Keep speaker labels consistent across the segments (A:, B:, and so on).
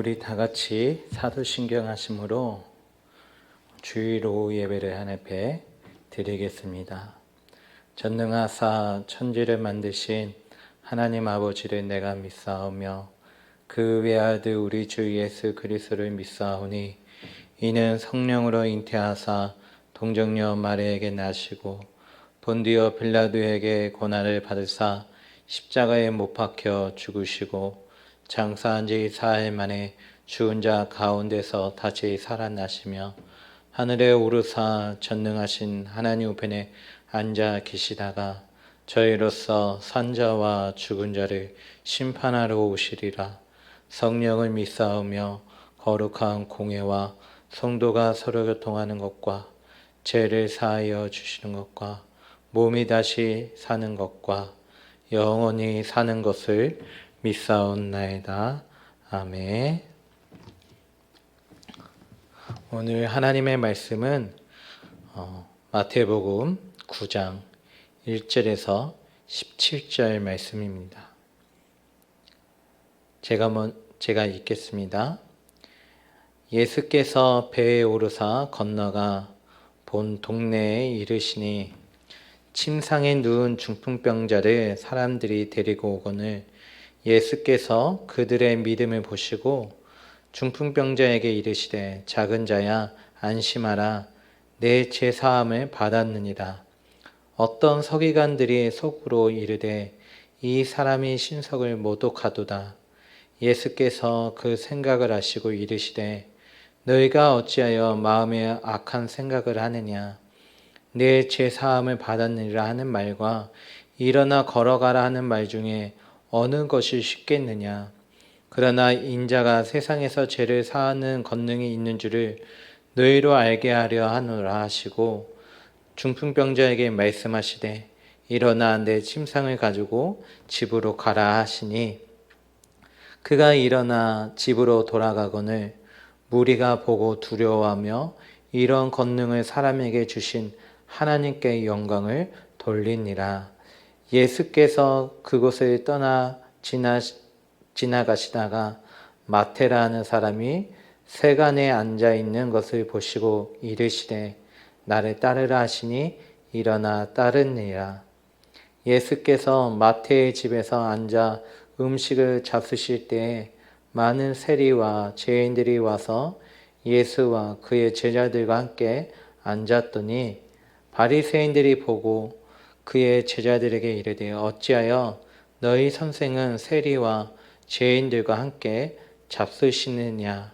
A: 우리 다 같이 사도신경 하심으로 주일 오후 예배를 하늘에 드리겠습니다. 전능하사 천지를 만드신 하나님 아버지를 내가 믿사오며 그 외아들 우리 주 예수 그리스도를 믿사오니 이는 성령으로 잉태하사 동정녀 마리아에게 나시고 본디오 빌라도에게 고난을 받으사 십자가에 못 박혀 죽으시고 장사한 지 사흘 만에 죽은 자 가운데서 다시 살아나시며 하늘에 오르사 전능하신 하나님 우편에 앉아 계시다가 저희로서 산자와 죽은 자를 심판하러 오시리라. 성령을 믿사오며 거룩한 공회와 성도가 서로 교통하는 것과 죄를 사하여 주시는 것과 몸이 다시 사는 것과 영원히 사는 것을 믿사옵나이다. 아멘. 오늘 하나님의 말씀은 마태복음 9장 1절에서 17절 말씀입니다. 제가 읽겠습니다. 예수께서 배에 오르사 건너가 본 동네에 이르시니 침상에 누운 중풍병자를 사람들이 데리고 오거늘 예수께서 그들의 믿음을 보시고 중풍병자에게 이르시되 작은 자야 안심하라 내 죄 사함을 받았느니라. 어떤 서기관들이 속으로 이르되 이 사람이 신석을 모독하도다. 예수께서 그 생각을 아시고 이르시되 너희가 어찌하여 마음에 악한 생각을 하느냐. 내 죄 사함을 받았느니라 하는 말과 일어나 걸어가라 하는 말 중에 어느 것이 쉽겠느냐. 그러나 인자가 세상에서 죄를 사하는 권능이 있는 줄을 너희로 알게 하려 하노라 하시고 중풍병자에게 말씀하시되 일어나 내 침상을 가지고 집으로 가라 하시니 그가 일어나 집으로 돌아가거늘 무리가 보고 두려워하며 이런 권능을 사람에게 주신 하나님께 영광을 돌리니라. 예수께서 그곳을 떠나 지나가시다가 마태라는 사람이 세간에 앉아 있는 것을 보시고 이르시되 나를 따르라 하시니 일어나 따르니라. 예수께서 마태의 집에서 앉아 음식을 잡수실 때에 많은 세리와 죄인들이 와서 예수와 그의 제자들과 함께 앉았더니 바리새인들이 보고 그의 제자들에게 이르되 어찌하여 너희 선생은 세리와 죄인들과 함께 잡수시느냐.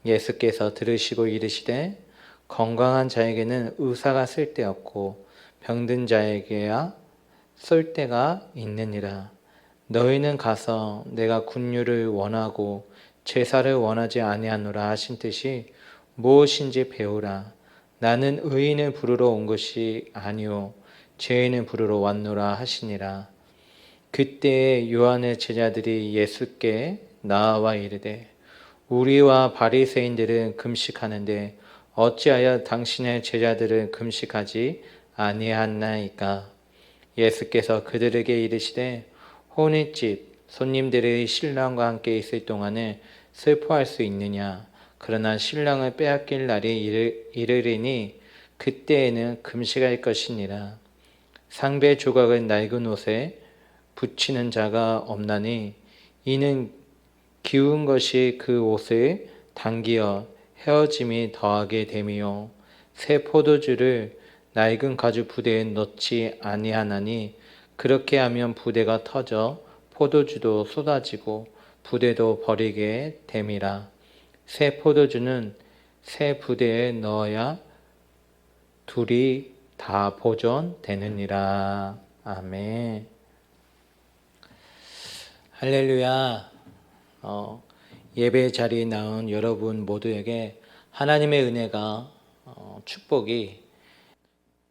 A: 예수께서 들으시고 이르시되 건강한 자에게는 의사가 쓸데없고 병든 자에게야 쏠 때가 있느니라. 너희는 가서 내가 긍휼을 원하고 제사를 원하지 아니하노라 하신 뜻이 무엇인지 배우라. 나는 의인을 부르러 온 것이 아니오 죄인을 부르러 왔노라 하시니라. 그때에 요한의 제자들이 예수께 나와 이르되 우리와 바리새인들은 금식하는데 어찌하여 당신의 제자들은 금식하지 아니하나이까. 예수께서 그들에게 이르시되 혼인집 손님들의 신랑과 함께 있을 동안에 슬퍼할 수 있느냐. 그러나 신랑을 빼앗길 날이 이르리니 그때에는 금식할 것이니라. 상배 조각을 낡은 옷에 붙이는 자가 없나니 이는 기운 것이 그 옷을 당기어 헤어짐이 더하게 됨이요 새 포도주를 낡은 가죽 부대에 넣지 아니하나니 그렇게 하면 부대가 터져 포도주도 쏟아지고 부대도 버리게 됨이라. 새 포도주는 새 부대에 넣어야 둘이 다 보존되느니라. 아멘. 할렐루야. 예배 자리에 나온 여러분 모두에게 하나님의 은혜가 축복이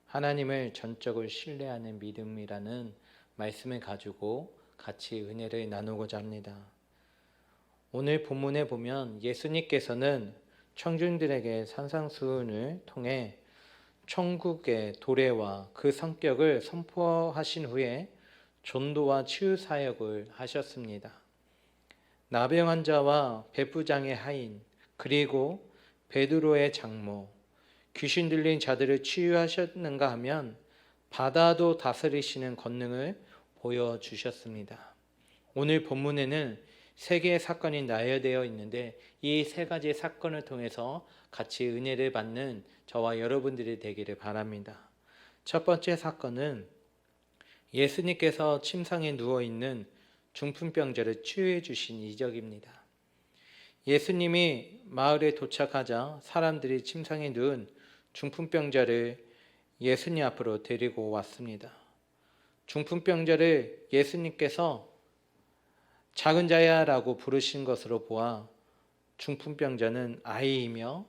A: 하나님을 전적으로 신뢰하는 믿음이라는 말씀을 가지고 같이 은혜를 나누고자 합니다. 오늘 본문에 보면 예수님께서는 청중들에게 산상수훈을 통해 천국의 도래와 그 성격을 선포하신 후에 전도와 치유 사역을 하셨습니다. 나병 환자와 백부장의 하인, 그리고 베드로의 장모, 귀신 들린 자들을 치유하셨는가 하면 바다도 다스리시는 권능을 보여주셨습니다. 오늘 본문에는 세 개의 사건이 나열되어 있는데 이 세 가지 사건을 통해서 같이 은혜를 받는 저와 여러분들이 되기를 바랍니다. 첫 번째 사건은 예수님께서 침상에 누워있는 중풍병자를 치유해 주신 이적입니다. 예수님이 마을에 도착하자 사람들이 침상에 누운 중풍병자를 예수님 앞으로 데리고 왔습니다. 중풍병자를 예수님께서 작은 자야라고 부르신 것으로 보아 중풍병자는 아이이며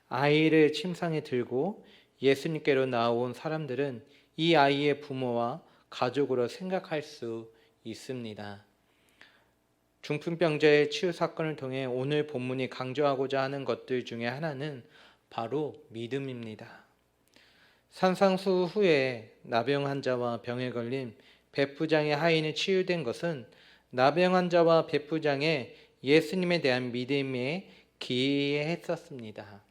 A: 아이를 침상에 들고 예수님께로 나온 사람들은 이 아이의 부모와 가족으로 생각할 수 있습니다. 중풍병자의 치유 사건을 통해 오늘 본문이 강조하고자 하는 것들 중에 하나는 바로 믿음입니다. 산상수 후에 나병 환자와 병에 걸린 백부장의 하인이 치유된 것은 나병 환자와 백부장의 예수님에 대한 믿음에 기했었습니다.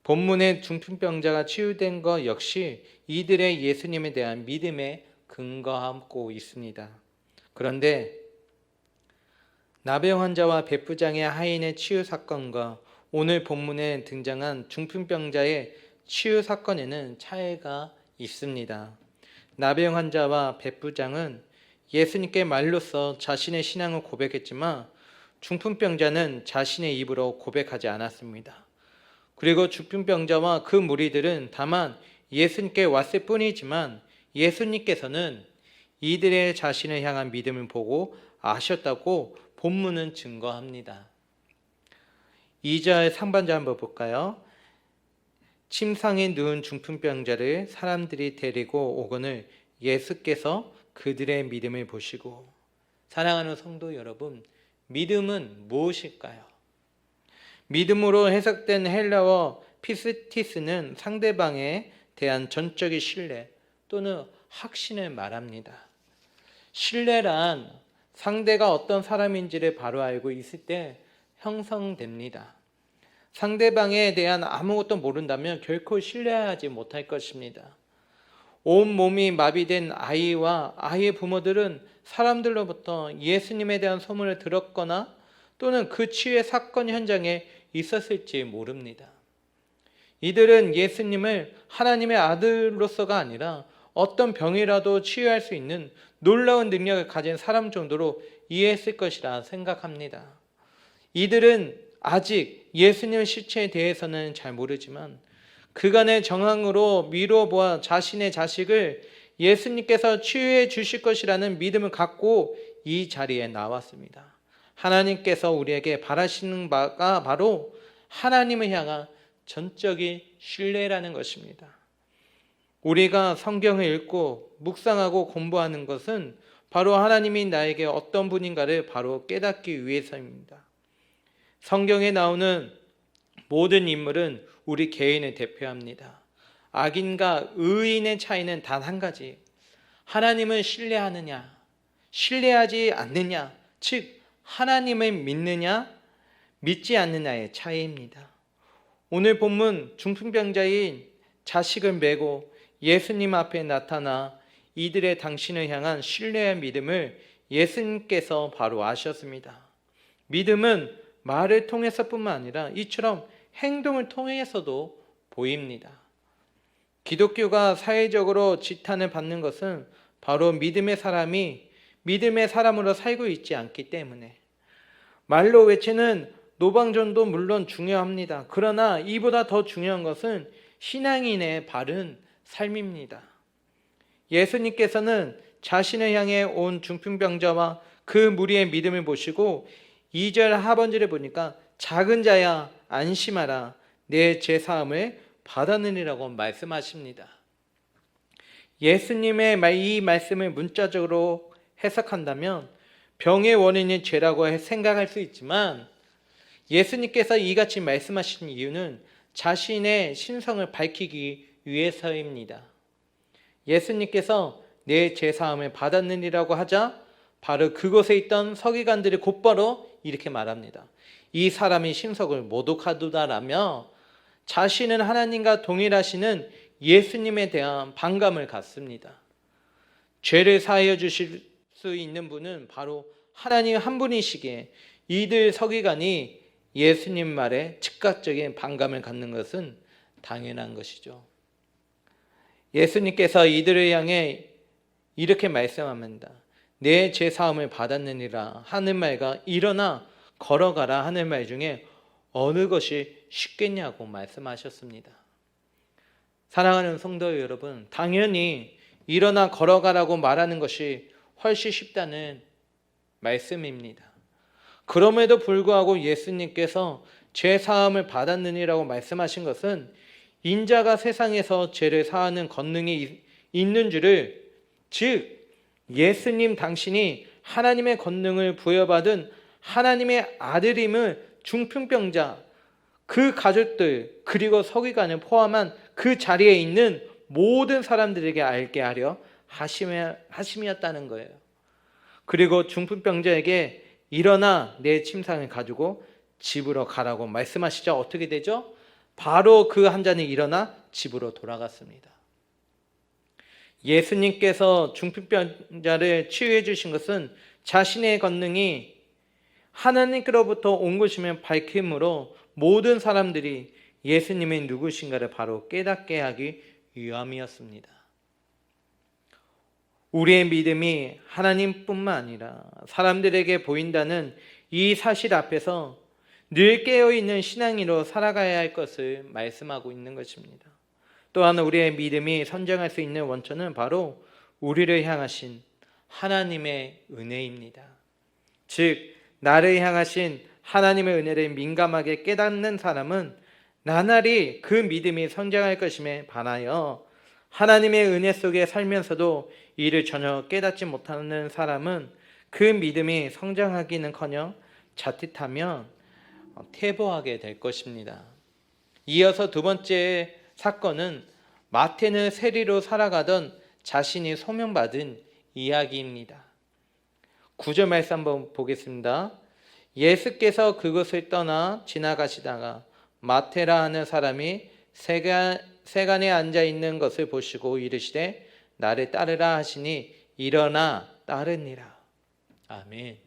A: 본문의 중풍병자가 치유된 것 역시 이들의 예수님에 대한 믿음에 근거하고 있습니다. 그런데 나병 환자와 백부장의 하인의 치유 사건과 오늘 본문에 등장한 중풍병자의 치유 사건에는 차이가 있습니다. 나병 환자와 백부장은 예수님께 말로써 자신의 신앙을 고백했지만 중풍병자는 자신의 입으로 고백하지 않았습니다. 그리고 중풍병자와 그 무리들은 다만 예수님께 왔을 뿐이지만 예수님께서는 이들의 자신을 향한 믿음을 보고 아셨다고 본문은 증거합니다. 2절 상반절 한번 볼까요? 침상에 누운 중풍병자를 사람들이 데리고 오거늘 예수께서 그들의 믿음을 보시고. 사랑하는 성도 여러분, 믿음은 무엇일까요? 믿음으로 해석된 헬라어 피스티스는 상대방에 대한 전적인 신뢰 또는 확신을 말합니다. 신뢰란 상대가 어떤 사람인지를 바로 알고 있을 때 형성됩니다. 상대방에 대한 아무것도 모른다면 결코 신뢰하지 못할 것입니다. 온몸이 마비된 아이와 아이의 부모들은 사람들로부터 예수님에 대한 소문을 들었거나 또는 그 치유의 사건 현장에 있었을지 모릅니다. 이들은 예수님을 하나님의 아들로서가 아니라 어떤 병이라도 치유할 수 있는 놀라운 능력을 가진 사람 정도로 이해했을 것이라 생각합니다. 이들은 아직 예수님의 실체에 대해서는 잘 모르지만 그간의 정황으로 미뤄보아 자신의 자식을 예수님께서 치유해 주실 것이라는 믿음을 갖고 이 자리에 나왔습니다. 하나님께서 우리에게 바라시는 바가 바로 하나님을 향한 전적인 신뢰라는 것입니다. 우리가 성경을 읽고 묵상하고 공부하는 것은 바로 하나님이 나에게 어떤 분인가를 바로 깨닫기 위해서입니다. 성경에 나오는 모든 인물은 우리 개인을 대표합니다. 악인과 의인의 차이는 단 한 가지. 하나님을 신뢰하느냐, 신뢰하지 않느냐, 즉 하나님을 믿느냐, 믿지 않느냐의 차이입니다. 오늘 본문 중풍병자인 자식을 메고 예수님 앞에 나타나 이들의 당신을 향한 신뢰의 믿음을 예수님께서 바로 아셨습니다. 믿음은 말을 통해서뿐만 아니라 이처럼 행동을 통해서도 보입니다. 기독교가 사회적으로 지탄을 받는 것은 바로 믿음의 사람이 믿음의 사람으로 살고 있지 않기 때문에. 말로 외치는 노방전도 물론 중요합니다. 그러나 이보다 더 중요한 것은 신앙인의 바른 삶입니다. 예수님께서는 자신을 향해 온 중풍병자와 그 무리의 믿음을 보시고 2절 하반절에 보니까 작은 자야 안심하라 내 제사함을 받았느니라고 말씀하십니다. 예수님의 이 말씀을 문자적으로 해석한다면 병의 원인이 죄라고 생각할 수 있지만 예수님께서 이같이 말씀하신 이유는 자신의 신성을 밝히기 위해서입니다. 예수님께서 내 제사함을 받았느니라고 하자 바로 그곳에 있던 서기관들이 곧바로 이렇게 말합니다. 이 사람이 신석을 모독하도다라며 자신은 하나님과 동일하시는 예수님에 대한 반감을 갖습니다. 죄를 사하여 주실 수 있는 분은 바로 하나님 한 분이시기에 이들 서기관이 예수님 말에 즉각적인 반감을 갖는 것은 당연한 것이죠. 예수님께서 이들을 향해 이렇게 말씀합니다. 내 죄사함을 받았느니라 하는 말과 일어나 걸어가라 하는 말 중에 어느 것이 쉽겠냐고 말씀하셨습니다. 사랑하는 성도 여러분, 당연히 일어나 걸어가라고 말하는 것이 훨씬 쉽다는 말씀입니다. 그럼에도 불구하고 예수님께서 죄사함을 받았느니라고 말씀하신 것은 인자가 세상에서 죄를 사하는 권능이 있는 줄을, 즉 예수님 당신이 하나님의 권능을 부여받은 하나님의 아들임을 중풍병자, 그 가족들 그리고 서기관을 포함한 그 자리에 있는 모든 사람들에게 알게 하려 하심이었다는 거예요. 그리고 중풍병자에게 일어나 내 침상을 가지고 집으로 가라고 말씀하시자 어떻게 되죠? 바로 그 환자는 일어나 집으로 돌아갔습니다. 예수님께서 중풍병자를 치유해 주신 것은 자신의 권능이 하나님께로부터 온 것임을 밝힘으로 모든 사람들이 예수님이 누구신가를 바로 깨닫게 하기 위함이었습니다. 우리의 믿음이 하나님뿐만 아니라 사람들에게 보인다는 이 사실 앞에서 늘 깨어있는 신앙인으로 살아가야 할 것을 말씀하고 있는 것입니다. 또한 우리의 믿음이 선정할 수 있는 원천은 바로 우리를 향하신 하나님의 은혜입니다. 즉 나를 향하신 하나님의 은혜를 민감하게 깨닫는 사람은 나날이 그 믿음이 성장할 것임에 반하여 하나님의 은혜 속에 살면서도 이를 전혀 깨닫지 못하는 사람은 그 믿음이 성장하기는커녕 자칫하면 퇴보하게 될 것입니다. 이어서 두 번째 사건은 마태는 세리로 살아가던 자신이 소명받은 이야기입니다. 9절 말씀 한번 보겠습니다. 예수께서 그곳을 떠나 지나가시다가 마태라 하는 사람이 세간에 앉아 있는 것을 보시고 이르시되 나를 따르라 하시니 일어나 따르니라. 아멘.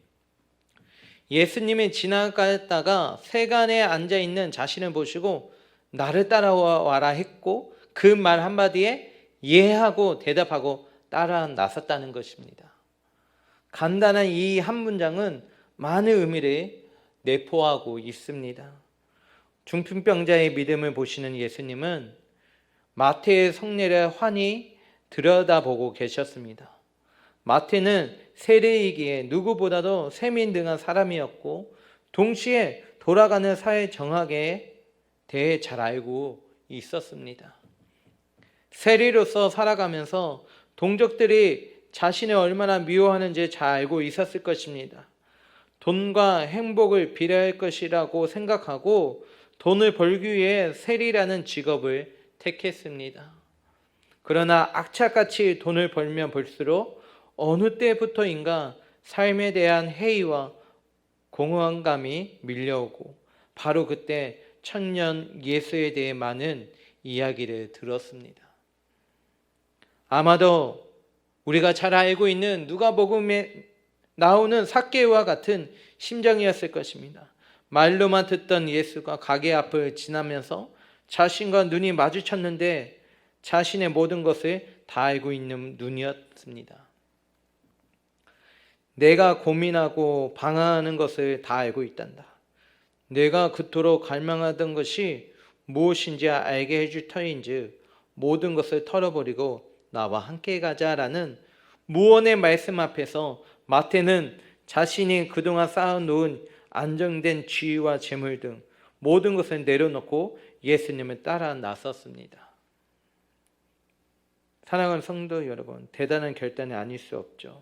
A: 예수님이 지나갔다가 세간에 앉아 있는 자신을 보시고 나를 따라와라 했고 그 말 한마디에 예하고 대답하고 따라 나섰다는 것입니다. 간단한 이 한 문장은 많은 의미를 내포하고 있습니다. 중풍병자의 믿음을 보시는 예수님은 마태의 성례를 환히 들여다보고 계셨습니다. 마태는 세리이기에 누구보다도 세민등한 사람이었고 동시에 돌아가는 사회 정학에 대해 잘 알고 있었습니다. 세리로서 살아가면서 동족들이 자신을 얼마나 미워하는지 잘 알고 있었을 것입니다. 돈과 행복을 비례할 것이라고 생각하고 돈을 벌기 위해 세리라는 직업을 택했습니다. 그러나 악착같이 돈을 벌면 벌수록 어느 때부터인가 삶에 대한 회의와 공허감이 밀려오고 바로 그때 청년 예수에 대해 많은 이야기를 들었습니다. 아마도 우리가 잘 알고 있는 누가복음에 나오는 삭개오와 같은 심정이었을 것입니다. 말로만 듣던 예수가 가게 앞을 지나면서 자신과 눈이 마주쳤는데 자신의 모든 것을 다 알고 있는 눈이었습니다. 내가 고민하고 방황하는 것을 다 알고 있단다. 내가 그토록 갈망하던 것이 무엇인지 알게 해줄 터인즉 모든 것을 털어버리고 나와 함께 가자라는 무언의 말씀 앞에서 마태는 자신이 그동안 쌓아놓은 안정된 지위와 재물 등 모든 것을 내려놓고 예수님을 따라 나섰습니다. 사랑하는 성도 여러분, 대단한 결단이 아닐 수 없죠.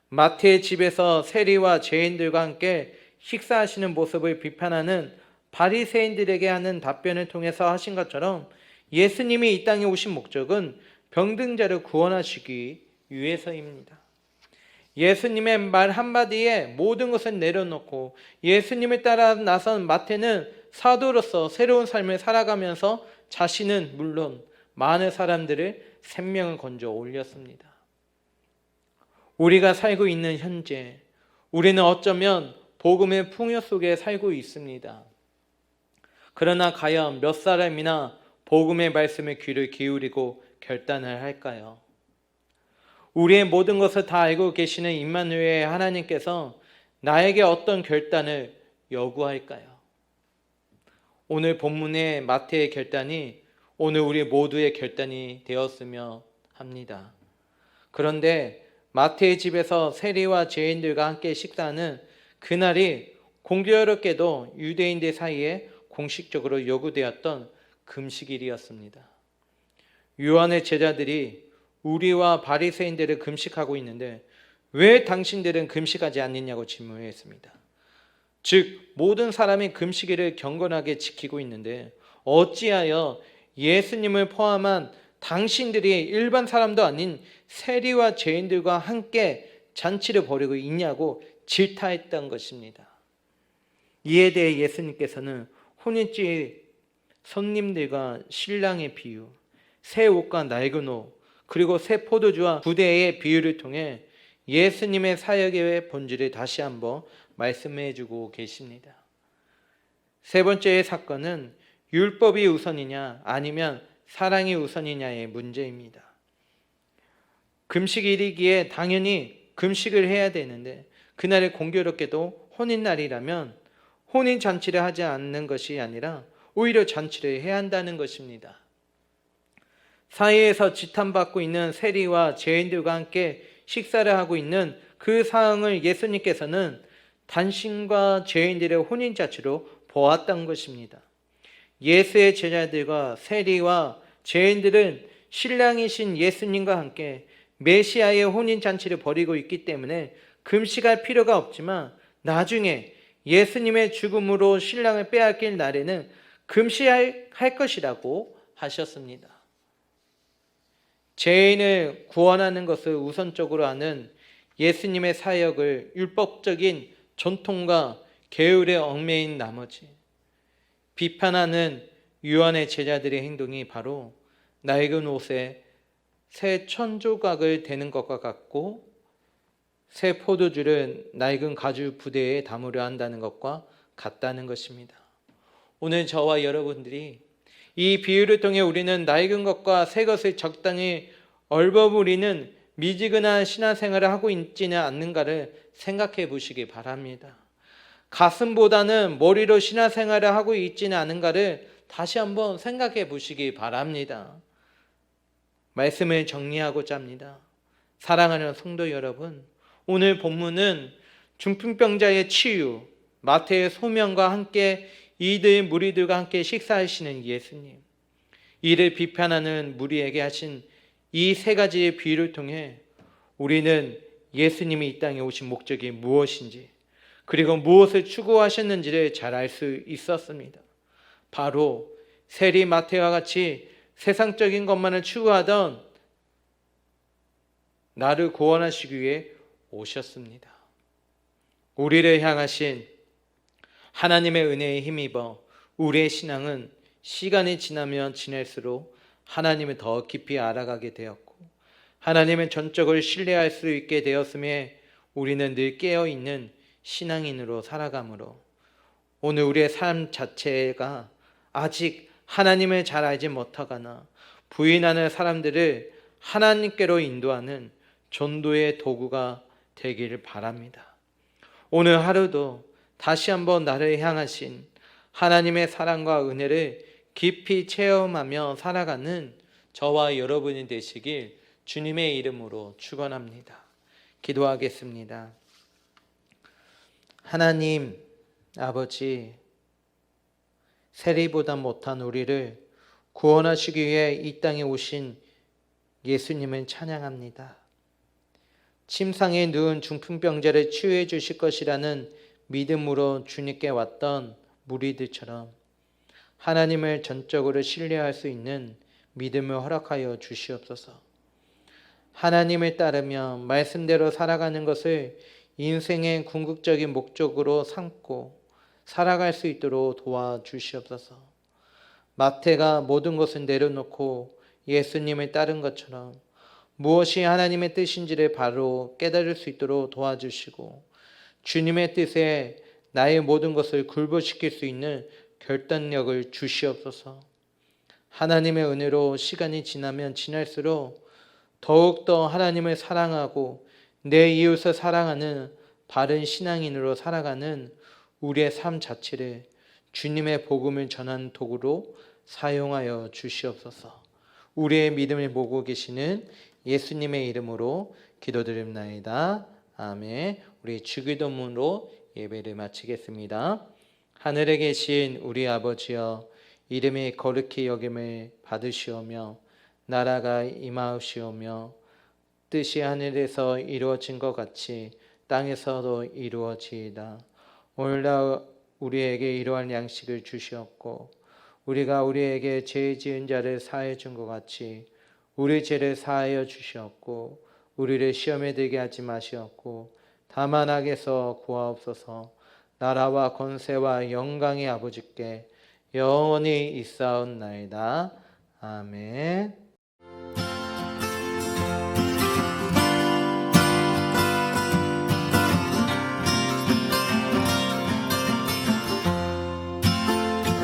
A: 마태의 집에서 세리와 죄인들과 함께 식사하시는 모습을 비판하는 바리새인들에게 하는 답변을 통해서 하신 것처럼 예수님이 이 땅에 오신 목적은 병든 자를 구원하시기 위해서입니다. 예수님의 말 한마디에 모든 것을 내려놓고 예수님을 따라 나선 마태는 사도로서 새로운 삶을 살아가면서 자신은 물론 많은 사람들을 생명을 건져 올렸습니다. 우리가 살고 있는 현재, 우리는 어쩌면 복음의 풍요 속에 살고 있습니다. 그러나 과연 몇 사람이나 복음의 말씀에 귀를 기울이고 결단을 할까요? 우리의 모든 것을 다 알고 계시는 임마누엘 하나님께서 나에게 어떤 결단을 요구할까요? 오늘 본문의 마태의 결단이 오늘 우리 모두의 결단이 되었으며 합니다. 그런데 마태의 집에서 세리와 죄인들과 함께 식사하는 그날이 공교롭게도 유대인들 사이에 공식적으로 요구되었던 금식일이었습니다. 요한의 제자들이 우리와 바리새인들을 금식하고 있는데 왜 당신들은 금식하지 않느냐고 질문했습니다. 즉 모든 사람이 금식일을 경건하게 지키고 있는데 어찌하여 예수님을 포함한 당신들이 일반 사람도 아닌 세리와 죄인들과 함께 잔치를 벌이고 있냐고 질타했던 것입니다. 이에 대해 예수님께서는 혼인집 손님들과 신랑의 비유, 새 옷과 낡은 옷, 그리고 새 포도주와 부대의 비유를 통해 예수님의 사역의 본질을 다시 한번 말씀해 주고 계십니다. 세 번째의 사건은 율법이 우선이냐 아니면 사랑이 우선이냐의 문제입니다. 금식일이기에 당연히 금식을 해야 되는데 그날이 공교롭게도 혼인날이라면 혼인잔치를 하지 않는 것이 아니라 오히려 잔치를 해야 한다는 것입니다. 사회에서 지탄받고 있는 세리와 죄인들과 함께 식사를 하고 있는 그 상황을 예수님께서는 단신과 죄인들의 혼인잔치로 보았던 것입니다. 예수의 제자들과 세리와 죄인들은 신랑이신 예수님과 함께 메시아의 혼인잔치를 벌이고 있기 때문에 금식할 필요가 없지만 나중에 예수님의 죽음으로 신랑을 빼앗길 날에는 금식할 것이라고 하셨습니다. 죄인을 구원하는 것을 우선적으로 하는 예수님의 사역을 율법적인 전통과 계율에 얽매인 나머지 비판하는 요한의 제자들의 행동이 바로 낡은 옷에 새 천조각을 대는 것과 같고 새 포도주를 낡은 가죽 부대에 담으려 한다는 것과 같다는 것입니다. 오늘 저와 여러분들이 이 비유를 통해 우리는 낡은 것과 새 것을 적당히 얼버무리는 미지근한 신앙생활을 하고 있지는 않는가를 생각해 보시기 바랍니다. 가슴보다는 머리로 신앙생활을 하고 있지는 않은가를 다시 한번 생각해 보시기 바랍니다. 말씀을 정리하고자 합니다. 사랑하는 성도 여러분, 오늘 본문은 중풍병자의 치유, 마태의 소명과 함께 이들 무리들과 함께 식사하시는 예수님, 이를 비판하는 무리에게 하신 이 세 가지의 비유를 통해 우리는 예수님이 이 땅에 오신 목적이 무엇인지 그리고 무엇을 추구하셨는지를 잘 알 수 있었습니다. 바로 세리 마태와 같이 세상적인 것만을 추구하던 나를 구원하시기 위해 오셨습니다. 우리를 향하신 하나님의 은혜에 힘입어 우리의 신앙은 시간이 지나면 지날수록 하나님을 더 깊이 알아가게 되었고 하나님의 전적을 신뢰할 수 있게 되었음에 우리는 늘 깨어있는 신앙인으로 살아가므로 오늘 우리의 삶 자체가 아직 하나님을 잘 알지 못하거나 부인하는 사람들을 하나님께로 인도하는 전도의 도구가 되기를 바랍니다. 오늘 하루도 다시 한번 나를 향하신 하나님의 사랑과 은혜를 깊이 체험하며 살아가는 저와 여러분이 되시길 주님의 이름으로 축원합니다. 기도하겠습니다. 하나님 아버지, 세리보다 못한 우리를 구원하시기 위해 이 땅에 오신 예수님을 찬양합니다. 침상에 누운 중풍병자를 치유해 주실 것이라는 믿음으로 주님께 왔던 무리들처럼 하나님을 전적으로 신뢰할 수 있는 믿음을 허락하여 주시옵소서. 하나님을 따르며 말씀대로 살아가는 것을 인생의 궁극적인 목적으로 삼고 살아갈 수 있도록 도와주시옵소서. 마태가 모든 것을 내려놓고 예수님을 따른 것처럼 무엇이 하나님의 뜻인지를 바로 깨달을 수 있도록 도와주시고 주님의 뜻에 나의 모든 것을 굴복시킬 수 있는 결단력을 주시옵소서. 하나님의 은혜로 시간이 지나면 지날수록 더욱더 하나님을 사랑하고 내 이웃을 사랑하는 바른 신앙인으로 살아가는 우리의 삶 자체를 주님의 복음을 전하는 도구로 사용하여 주시옵소서. 우리의 믿음을 보고 계시는 예수님의 이름으로 기도드립나이다. 아멘. 우리 주기도문으로 예배를 마치겠습니다. 하늘에 계신 우리 아버지여, 이름이 거룩히 여김을 받으시오며 나라가 임하옵시오며 뜻이 하늘에서 이루어진 것 같이 땅에서도 이루어지이다. 오늘날 우리에게 이러한 양식을 주시옵고 우리가 우리에게 죄 지은 자를 사하여 준 것 같이 우리 죄를 사하여 주시옵고 우리를 시험에 들게 하지 마시옵고 다만 악에서 구하옵소서. 나라와 권세와 영광의 아버지께 영원히 있사옵나이다. 아멘.